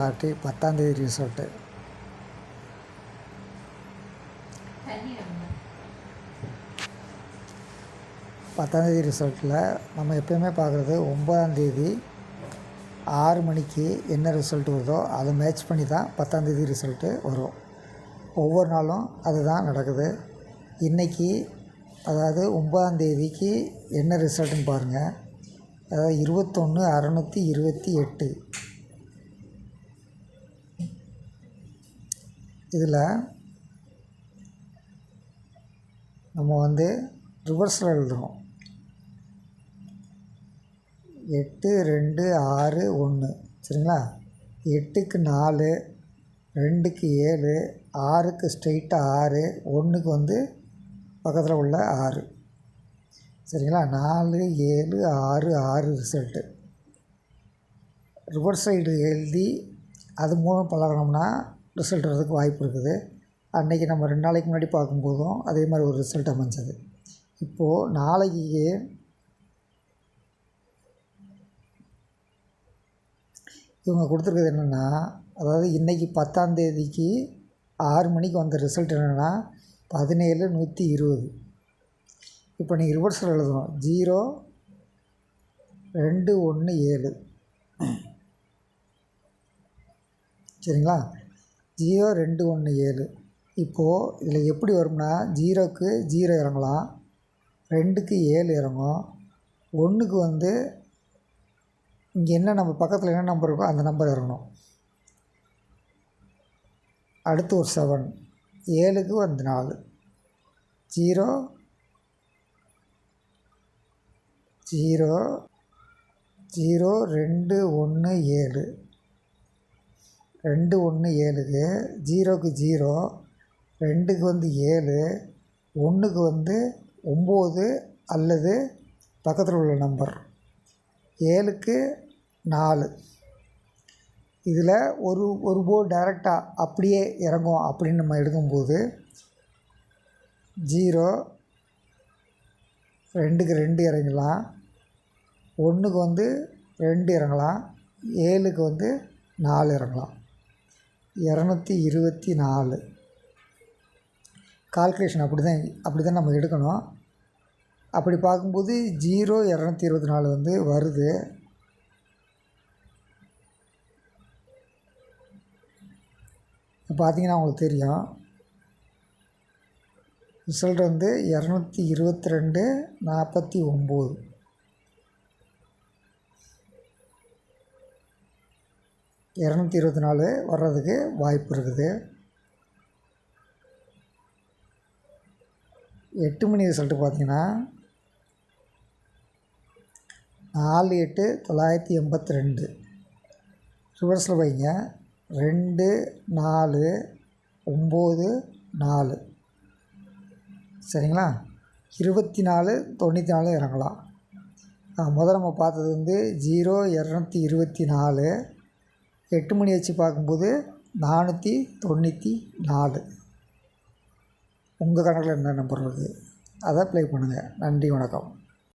Party 10ஆந்தேதி result. 10ஆந்தேதி ரிசல்ட்டில் நம்ம எப்போயுமே பார்க்குறது 9ஆந்தேதி 6 மணிக்கு என்ன ரிசல்ட் வருதோ அதை மேட்ச் பண்ணி தான் 10ஆந்தேதி ரிசல்ட்டு வரும். ஒவ்வொரு நாளும் அதுதான் நடக்குது. இன்றைக்கி அதாவது 9ஆந்தேதிக்கு என்ன ரிசல்ட்டுன்னு பாருங்கள். அதாவது 21,628. இதில் நம்ம ரிவர்ஸில் எழுதுகிறோம். 8, 2, 6, 1 சரிங்களா. 8க்கு 4, 2க்கு 7, 6க்கு ஸ்ட்ரெயிட்டாக 6, 1க்கு பக்கத்தில் உள்ள 6 சரிங்களா. 4, 7, 6, 6 ரிசல்ட்டு. ரிவர்ஸ் சைடு எழுதி அது மூலம் பழகினோம்னா ரிசல்ட் வர்றதுக்கு வாய்ப்பு இருக்குது. அன்றைக்கி நம்ம 2 நாளைக்கு முன்னாடி பார்க்கும்போதும் அதே மாதிரி ஒரு ரிசல்ட் அமைஞ்சது. இப்போது நாளைக்கு இவங்க கொடுத்துருக்குறது என்னென்னா, அதாவது இன்றைக்கி 10ஆந்தேதிக்கு 6 மணிக்கு வந்த ரிசல்ட் என்னென்னா 17,120. இப்போ நீங்கள் ரிவர்ஸில் எழுதணும். 0, 2, 1, 7 சரிங்களா. 0, 2, 1, 7. இப்போது இதில் எப்படி வரும்னா 0க்கு 0 இறங்கலாம், 2க்கு 7 இறங்கும், 1க்கு இங்கே என்ன நம்ம பக்கத்தில் என்ன நம்பர் இருக்கோ அந்த நம்பர் இறங்கணும். அடுத்து ஒரு 7, 7க்கு 4, 0, 0, 0, 2, 1, 7. 2, 1, 7க்கு 0க்கு 0, 2க்கு 7, 1க்கு 9 அல்லது பக்கத்தில் உள்ள நம்பர், 7க்கு 4. இதில் ஒரு போர்டு டைரெக்டாக அப்படியே இறங்கும் அப்படின்னு நம்ம எடுக்கும்போது 0, 2க்கு 2 இறங்கலாம், 1க்கு 2 இறங்கலாம், 7க்கு 4 இறங்கலாம். 224 கால்குலேஷன் அப்படி தான் நம்ம எடுக்கணும். அப்படி பார்க்கும்போது 0, 224 வருது. பார்த்திங்கன்னா உங்களுக்கு தெரியும் ரிசல்ட் 222, 49. வர்றதுக்கு வாய்ப்பு இருக்குது. 8 மணி ரிசல்ட்டு பார்த்திங்கன்னா 4, 8, 982. ரிவர்ஸில் வைங்க. 2, 4, 9, 4 சரிங்களா. 24, 94 இறங்கலாம். முதல்ல நம்ம பார்த்தது 0, 224. 8 மணி வச்சு பார்க்கும்போது 494. உங்கள் கணக்கில் என்ன நம்பர் வருது அதை ப்ளே பண்ணுங்கள். நன்றி, வணக்கம்.